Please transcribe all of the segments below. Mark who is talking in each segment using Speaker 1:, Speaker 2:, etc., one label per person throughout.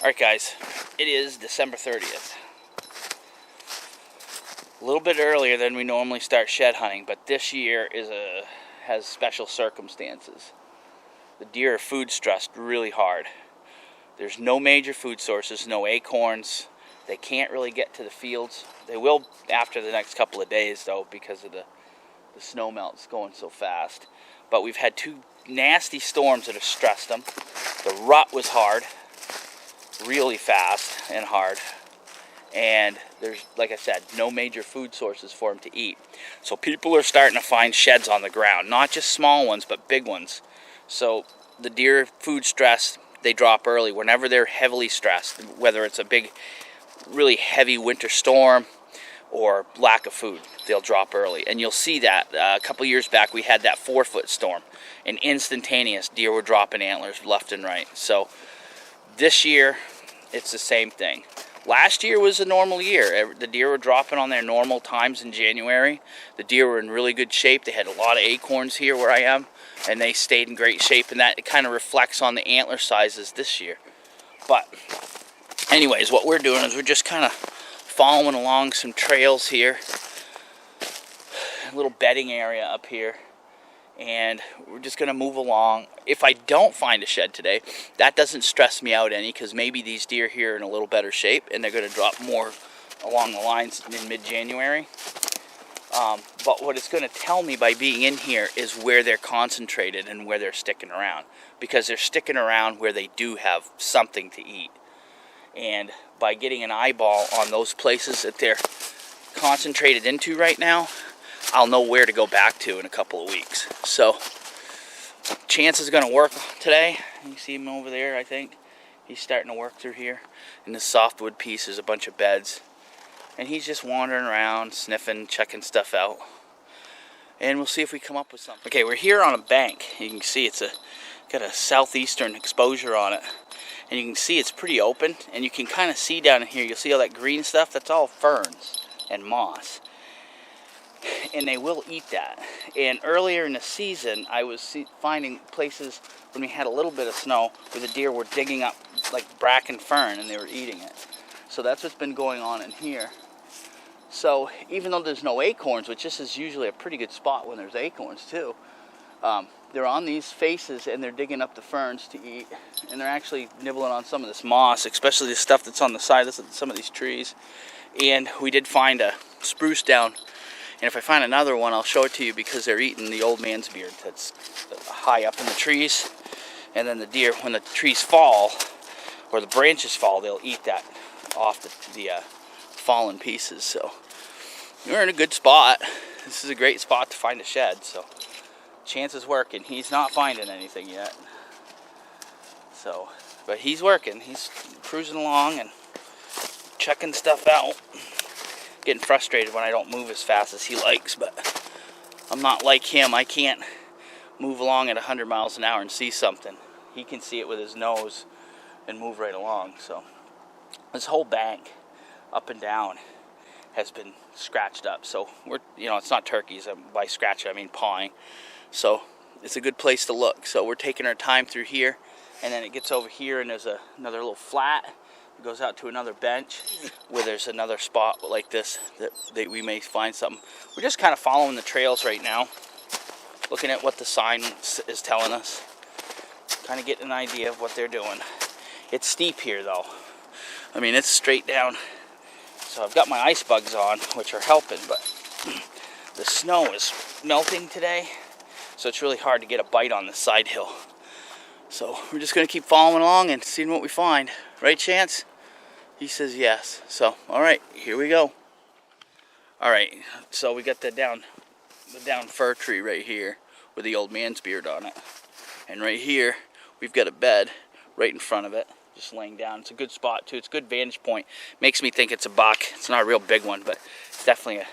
Speaker 1: Alright guys, it is December 30th. A little bit earlier than we normally start shed hunting, but this year has special circumstances. The deer are food stressed really hard. There's no major food sources, no acorns. They can't really get to the fields. They will after the next couple of days though, because of the snow melts going so fast. But we've had two nasty storms that have stressed them. The rut was hard, really fast and hard, and there's, like I said, no major food sources for them to eat. So people are starting to find sheds on the ground, not just small ones but big ones. So the deer food stress, they drop early whenever they're heavily stressed, whether it's a big really heavy winter storm or lack of food, they'll drop early. And you'll see that a couple years back we had that 4-foot storm, and instantaneous deer were dropping antlers left and right. So this year it's the same thing. Last year was a normal year. The deer were dropping on their normal times in January. The deer were in really good shape. They had a lot of acorns here where I am, and they stayed in great shape, and that kind of reflects on the antler sizes this year. But anyways, what we're doing is we're just kind of following along some trails here, a little bedding area up here, and we're just going to move along. If I don't find a shed today, that doesn't stress me out any, because maybe these deer here are in a little better shape and they're going to drop more along the lines in mid-January. But what it's going to tell me by being in here is where they're concentrated and where they're sticking around, because they're sticking around where they do have something to eat. And by getting an eyeball on those places that they're concentrated into right now, I'll know where to go back to in a couple of weeks. So Chance is going to work today. You see him over there, I think. He's starting to work through here. In this softwood piece there's a bunch of beds. And he's just wandering around, sniffing, checking stuff out. And we'll see if we come up with something. Okay, we're here on a bank. You can see it's got a southeastern exposure on it. And you can see it's pretty open. And you can kind of see down in here, you'll see all that green stuff? That's all ferns and moss. And they will eat that. And earlier in the season, I was finding places when we had a little bit of snow where the deer were digging up like bracken fern and they were eating it. So that's what's been going on in here. So even though there's no acorns, which this is usually a pretty good spot when there's acorns too, they're on these faces and they're digging up the ferns to eat. And they're actually nibbling on some of this moss, especially the stuff that's on the side of some of these trees. And we did find a spruce down. And if I find another one, I'll show it to you, because they're eating the old man's beard that's high up in the trees. And then the deer, when the trees fall, or the branches fall, they'll eat that off the fallen pieces. So we're in a good spot. This is a great spot to find a shed. So Chance is working. He's not finding anything yet. So, but he's working. He's cruising along and checking stuff out. Getting frustrated when I don't move as fast as he likes, but I'm not like him. I can't move along at 100 miles an hour and see something. He can see it with his nose and move right along. So this whole bank up and down has been scratched up. So we're, it's not turkeys. By scratch I mean pawing. So it's a good place to look. So we're taking our time through here, and then it gets over here and there's another little flat. Goes out to another bench where there's another spot like this that we may find something. We're just kind of following the trails right now, looking at what the sign is telling us, kind of getting an idea of what they're doing. It's steep here though. I mean, it's straight down. So I've got my ice bugs on, which are helping, but the snow is melting today, so it's really hard to get a bite on the side hill. So we're just going to keep following along and seeing what we find. Right, Chance? He says yes. So, all right, here we go. All right, so we got the down fir tree right here with the old man's beard on it. And right here, we've got a bed right in front of it, just laying down. It's a good spot, too. It's a good vantage point. Makes me think it's a buck. It's not a real big one, but it's definitely,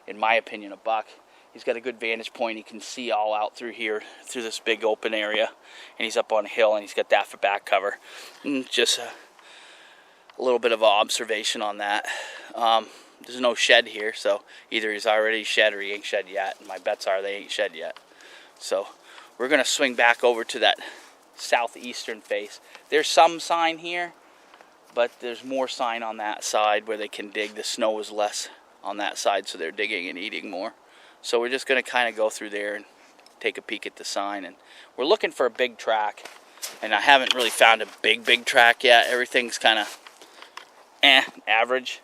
Speaker 1: in my opinion, a buck. He's got a good vantage point. He can see all out through here, through this big open area. And he's up on a hill, and he's got that for back cover. And just a little bit of observation on that. There's no shed here, so either he's already shed or he ain't shed yet. And my bets are they ain't shed yet. So we're going to swing back over to that southeastern face. There's some sign here, but there's more sign on that side where they can dig. The snow is less on that side, so they're digging and eating more. So we're just going to kind of go through there and take a peek at the sign. And we're looking for a big track, and I haven't really found a big track yet. Everything's kind of average.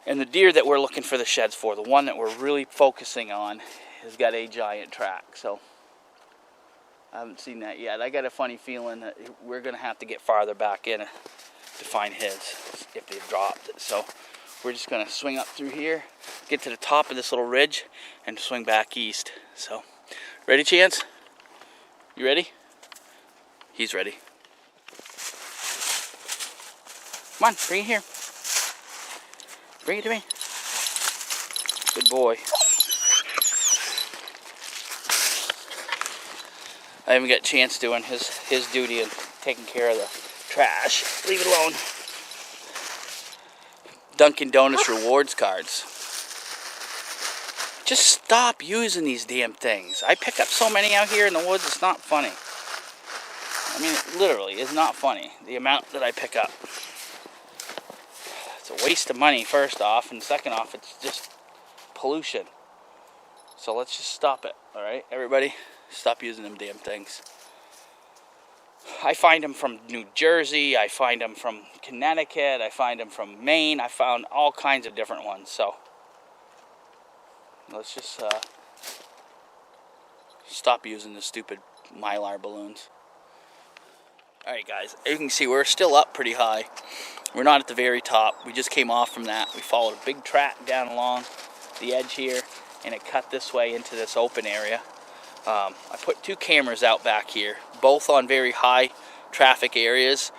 Speaker 1: And the deer that we're looking for the sheds for, the one that we're really focusing on, has got a giant track. So I haven't seen that yet. I got a funny feeling that we're going to have to get farther back in to find his if they've dropped it. So we're just going to swing up through here, get to the top of this little ridge, and swing back east. So, ready, Chance? You ready? He's ready. Come on, bring it here. Bring it to me. Good boy. I haven't got a chance doing his duty and taking care of the trash. Leave it alone. Dunkin' Donuts rewards cards. Just stop using these damn things. I pick up so many out here in the woods, it's not funny. I mean, it literally is not funny, the amount that I pick up. It's a waste of money, first off, and second off, it's just pollution. So let's just stop it, alright? Everybody, stop using them damn things. I find them from New Jersey, I find them from Connecticut, I find them from Maine, I found all kinds of different ones, so let's just stop using the stupid Mylar balloons. Alright guys, as you can see, we're still up pretty high. We're not at the very top, we just came off from that. We followed a big track down along the edge here, and it cut this way into this open area. I put 2 cameras out back here, both on very high traffic areas.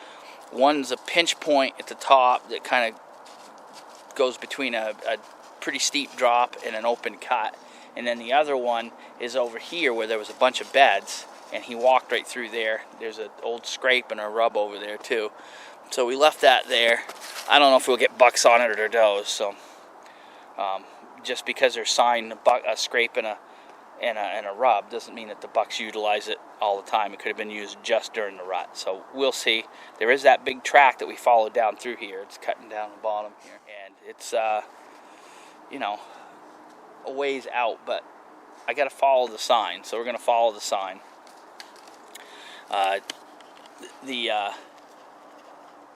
Speaker 1: One's a pinch point at the top that kind of goes between a pretty steep drop and an open cut. And then the other one is over here where there was a bunch of beds, and he walked right through there. There's an old scrape and a rub over there too. So we left that there. I don't know if we'll get bucks on it or does. So just because there's sign a scrape and a rub doesn't mean that the bucks utilize it all the time. It could have been used just during the rut. So we'll see. There is that big track that we followed down through here. It's cutting down the bottom here, and it's you know, a ways out, but I got to follow the sign. So we're going to follow the sign.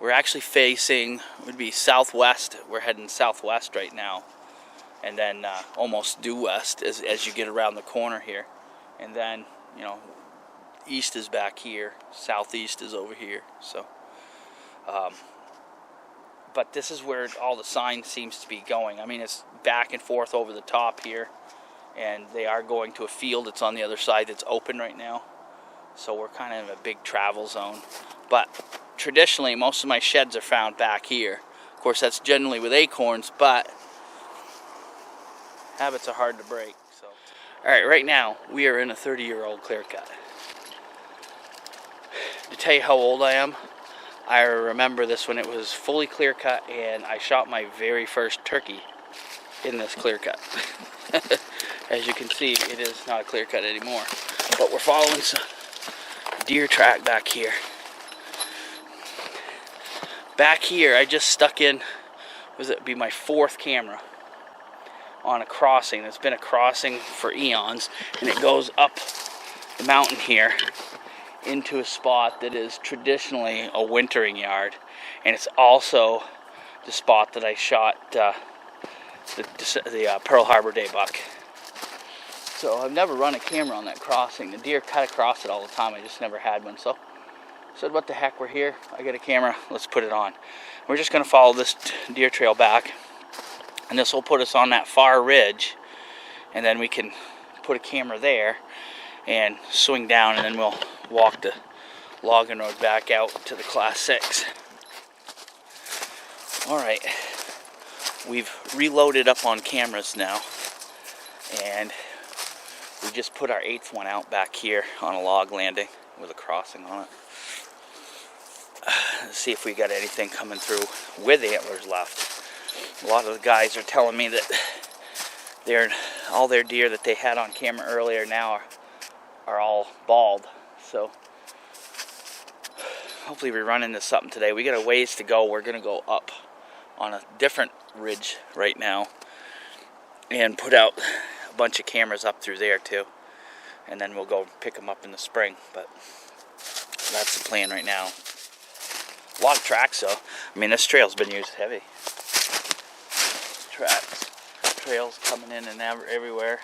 Speaker 1: We're actually facing, would be southwest. We're heading southwest right now, and then almost due west as you get around the corner here, and then, you know, east is back here, southeast is over here. So but this is where all the sign seems to be going. I mean, it's back and forth over the top here, and they are going to a field that's on the other side that's open right now. So we're kind of in a big travel zone. But traditionally, most of my sheds are found back here. Of course, that's generally with acorns, but habits are hard to break. So, all right, right now we are in a 30-year-old clear cut. To tell you how old I am, I remember this when it was fully clear cut, and I shot my very first turkey in this clear cut. As you can see, it is not a clear cut anymore, but we're following some deer track back here. Back here, I just stuck in, it'd be my 4th camera on a crossing. It's been a crossing for eons, and it goes up the mountain here into a spot that is traditionally a wintering yard, and it's also the spot that I shot the Pearl Harbor day buck. So I've never run a camera on that crossing. The deer cut across it all the time. I just never had one. So I said, what the heck, we're here. I got a camera. Let's put it on. We're just going to follow this deer trail back, and this will put us on that far ridge, and then we can put a camera there and swing down, and then we'll walk the logging road back out to the Class 6. Alright, we've reloaded up on cameras now, and we just put our 8th one out back here on a log landing with a crossing on it. Let's see if we got anything coming through with antlers left. A lot of the guys are telling me that all their deer that they had on camera earlier now are all bald. So hopefully we run into something today. We got a ways to go. We're gonna go up on a different ridge right now and put out a bunch of cameras up through there too, and then we'll go pick them up in the spring. But that's the plan right now. A lot of tracks though. I mean, this trail's been used heavy. Tracks, trails coming in and everywhere.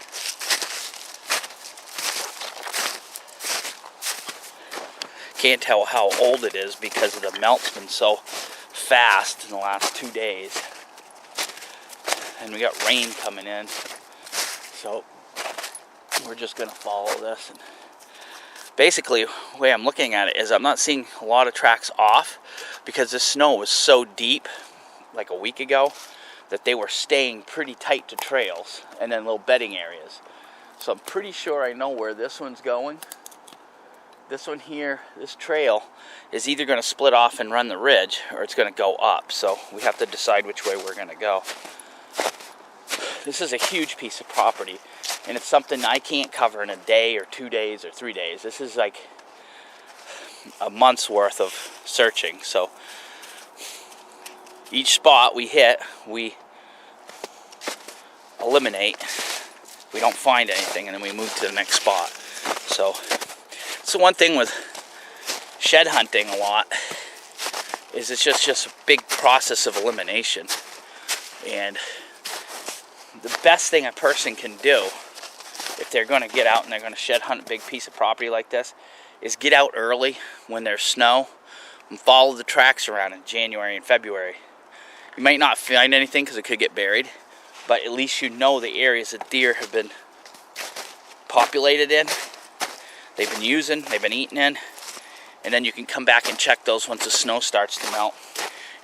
Speaker 1: Can't tell how old it is because of the melt's been so fast in the last 2 days. And we got rain coming in. So we're just gonna follow this. And basically, the way I'm looking at it is I'm not seeing a lot of tracks off because the snow was so deep like a week ago that they were staying pretty tight to trails and then little bedding areas. So I'm pretty sure I know where this one's going. This one here, this trail, is either going to split off and run the ridge or it's going to go up. So we have to decide which way we're going to go. This is a huge piece of property, and it's something I can't cover in a day or 2 days or 3 days. This is like a month's worth of searching. So each spot we hit, we eliminate. We don't find anything, and then we move to the next spot. So the one thing with shed hunting a lot is it's just a big process of elimination. And the best thing a person can do if they're going to get out and they're going to shed hunt a big piece of property like this is get out early when there's snow and follow the tracks around in January and February. You might not find anything because it could get buried, but at least you know the areas that deer have been populated in. They've been using, they've been eating in, and then you can come back and check those once the snow starts to melt,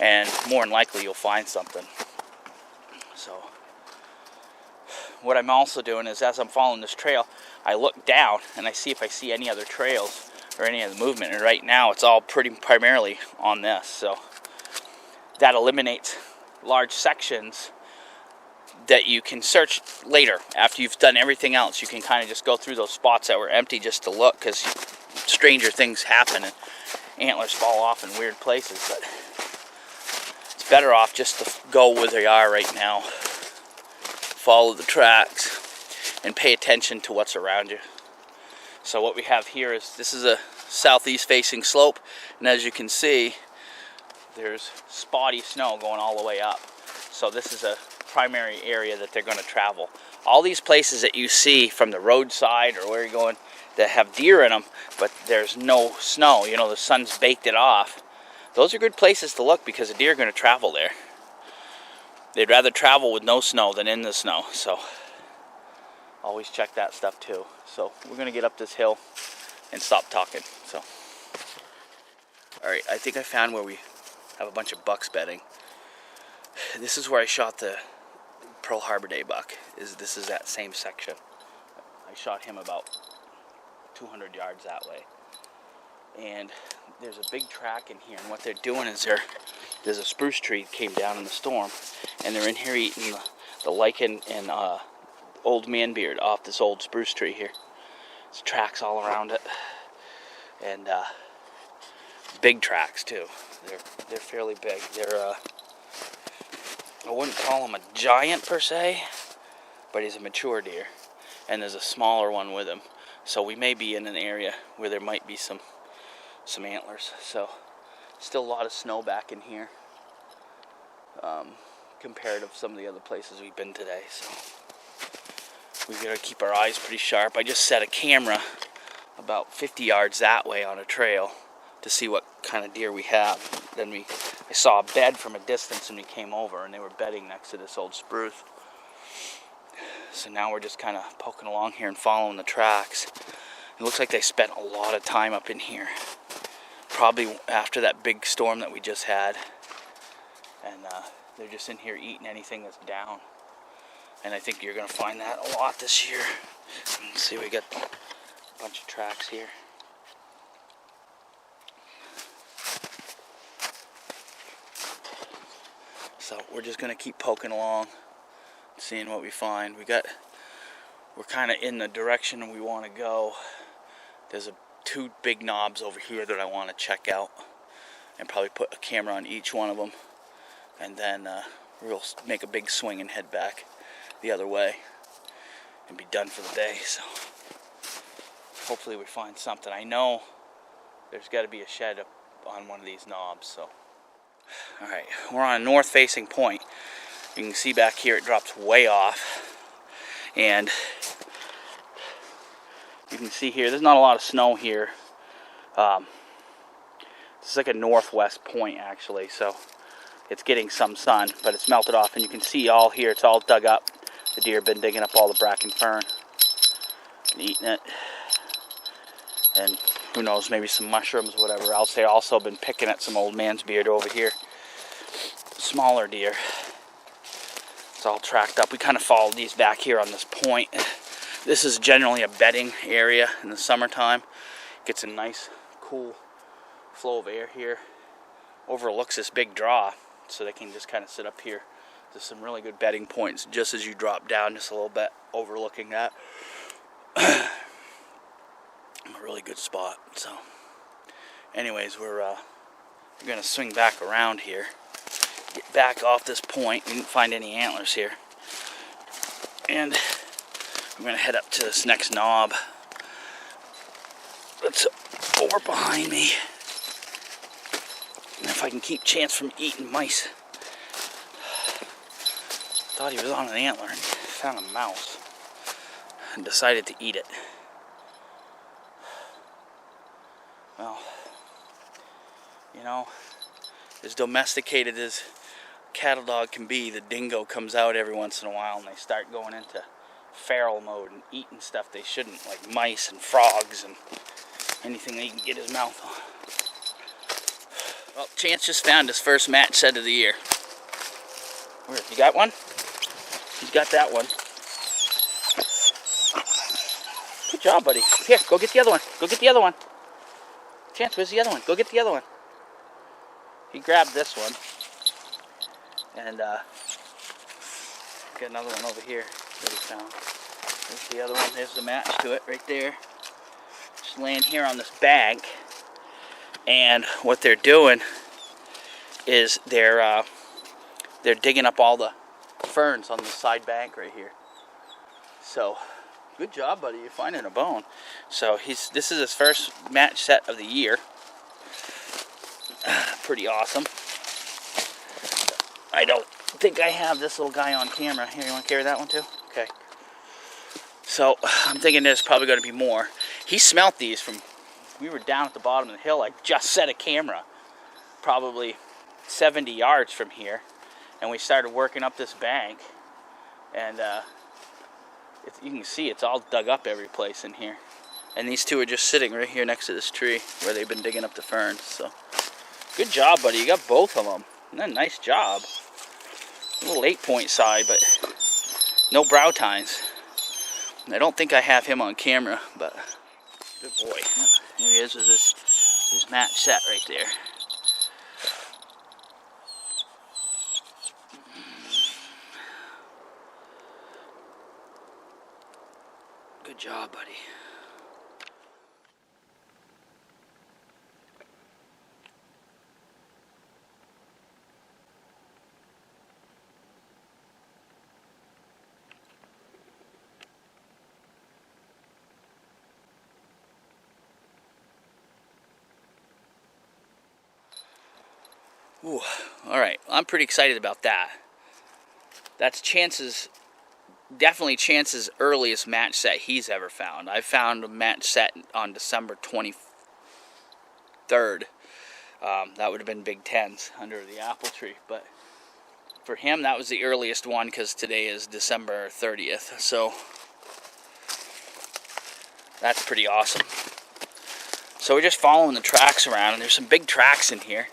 Speaker 1: and more than likely you'll find something. So what I'm also doing is, as I'm following this trail, I look down and I see if I see any other trails or any other movement, and right now it's all pretty primarily on this. So that eliminates large sections that you can search later after you've done everything else. You can kind of just go through those spots that were empty just to look, because stranger things happen and antlers fall off in weird places. But it's better off just to go where they are right now, follow the tracks, and pay attention to what's around you. So what we have here is, this is a southeast facing slope, and as you can see, there's spotty snow going all the way up. So this is a primary area that they're going to travel. All these places that you see from the roadside or where you're going that have deer in them, but there's no snow, you know, the sun's baked it off, those are good places to look because the deer are going to travel there. They'd rather travel with no snow than in the snow, so always check that stuff too. So we're going to get up this hill and stop talking. So alright, I think I found where we have a bunch of bucks bedding. This is where I shot the Pearl Harbor Day buck. This is that same section. I shot him about 200 yards that way. And there's a big track in here, and what they're doing is there's a spruce tree that came down in the storm, and they're in here eating the lichen and old man beard off this old spruce tree here. There's tracks all around it, and big tracks too. They're fairly big. They're I wouldn't call him a giant per se, but he's a mature deer, and there's a smaller one with him. So we may be in an area where there might be some antlers. So still a lot of snow back in here, compared to some of the other places we've been today. So we've got to keep our eyes pretty sharp. I just set a camera about 50 yards that way on a trail to see what kind of deer we have. Then I saw a bed from a distance and we came over, and they were bedding next to this old spruce. So now we're just kind of poking along here and following the tracks. It looks like they spent a lot of time up in here, probably after that big storm that we just had, and they're just in here eating anything that's down. And I think you're going to find that a lot this year. Let's see, we got a bunch of tracks here. So we're just going to keep poking along, seeing what we find. We're kind of in the direction we want to go. There's two big knobs over here that I want to check out. and probably put a camera on each one of them, and then we'll make a big swing and head back the other way and be done for the day. So hopefully we find something. I know there's got to be a shed up on one of these knobs. So alright, we're on a north facing point. You can see back here it drops way off, and you can see here there's not a lot of snow here. It's like a northwest point actually, so it's getting some sun, but it's melted off, and you can see all here it's all dug up. The deer have been digging up all the bracken fern and eating it, and who knows, maybe some mushrooms, whatever else. They also been picking at some old man's beard over here. Smaller deer. It's all tracked up. We kind of followed these back here on this point. This is generally a bedding area in the summertime. Gets a nice cool flow of air here. Overlooks this big draw, so they can just kind of sit up here. There's some really good bedding points just as you drop down just a little bit, overlooking that. A really good spot. So anyways, we're gonna swing back around here, get back off this point. We didn't find any antlers here, and I'm gonna head up to this next knob that's over behind me, and if I can keep chance from eating mice. Thought he was on an antler and found a mouse and decided to eat it. Well, you know, as domesticated as a cattle dog can be, the dingo comes out every once in a while and they start going into feral mode and eating stuff they shouldn't, like mice and frogs and anything that he can get his mouth on. Well, Chance just found his first match set of the year. Where, you got one? He's got that one. Good job, buddy. Here, go get the other one. Go get the other one. Chance, where's the other one? Go get the other one. He grabbed this one. And got another one over here that he found. There's the other one. There's the match to it right there. Just laying here on this bank. And what they're doing is they're digging up all the ferns on the side bank right here. So good job, buddy. You're finding a bone. So this is his first match set of the year. Pretty awesome. I don't think I have this little guy on camera. Here, you want to carry that one too? Okay. So I'm thinking there's probably going to be more. He smelt these from, we were down at the bottom of the hill. I just set a camera probably 70 yards from here, and we started working up this bank, and you can see it's all dug up every place in here. And these two are just sitting right here next to this tree where they've been digging up the ferns. So good job, buddy. You got both of them. Nice job. A little 8-point side, but no brow tines. I don't think I have him on camera, but good boy. Here he is with his match set right there. Good job, buddy. Ooh, all right. I'm pretty excited about that. That's definitely Chance's earliest match set he's ever found. I found a match set on December 23rd. That would have been Big Tens under the apple tree. But for him, that was the earliest one because today is December 30th. So that's pretty awesome. So we're just following the tracks around, and there's some big tracks in here.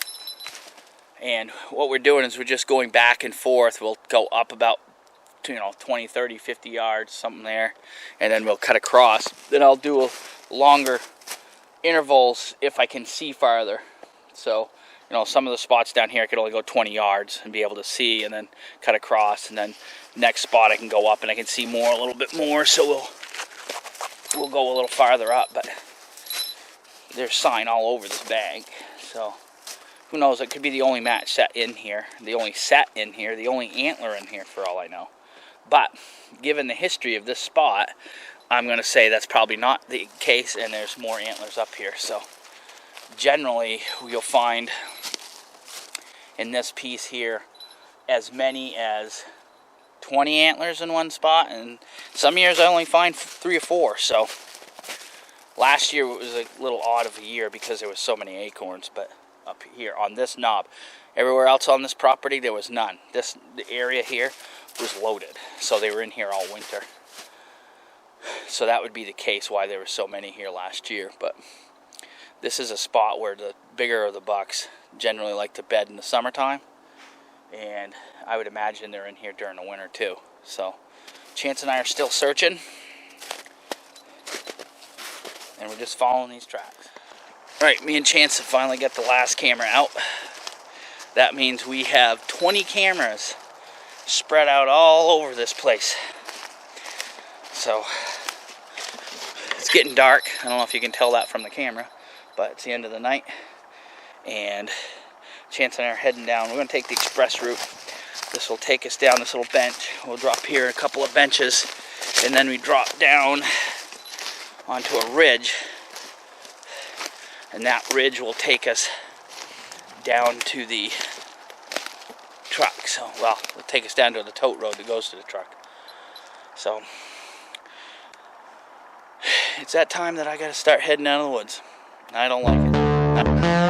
Speaker 1: And what we're doing is we're just going back and forth. We'll go up about 20, 30, 50 yards, something there, and then we'll cut across. Then I'll do longer intervals if I can see farther. So, some of the spots down here I could only go 20 yards and be able to see, and then cut across, and then next spot I can go up and I can see more, a little bit more, so we'll go a little farther up. But there's sign all over this bank, so Who knows, it could be the only match set in here, the only set in here, the only antler in here for all I know. But given the history of this spot, I'm going to say that's probably not the case, and there's more antlers up here. So generally you'll find in this piece here as many as 20 antlers in one spot, and some years I only find 3 or 4. So last year it was a little odd of a year because there was so many acorns, but up here on this knob, everywhere else on this property there was none. The area here was loaded, so they were in here all winter. So that would be the case why there were so many here last year. But this is a spot where the bigger of the bucks generally like to bed in the summertime, and I would imagine they're in here during the winter too. So Chance and I are still searching, and we're just following these tracks. Right, me and Chance have finally got the last camera out. That means we have 20 cameras spread out all over this place. So it's getting dark. I don't know if you can tell that from the camera, but it's the end of the night, and Chance and I are heading down. We're going to take the express route. This will take us down this little bench. We'll drop here a couple of benches, and then we drop down onto a ridge, and that ridge will take us down to the truck. So, well, it'll take us down to the tote road that goes to the truck. So it's that time that I got to start heading out of the woods. I don't like it.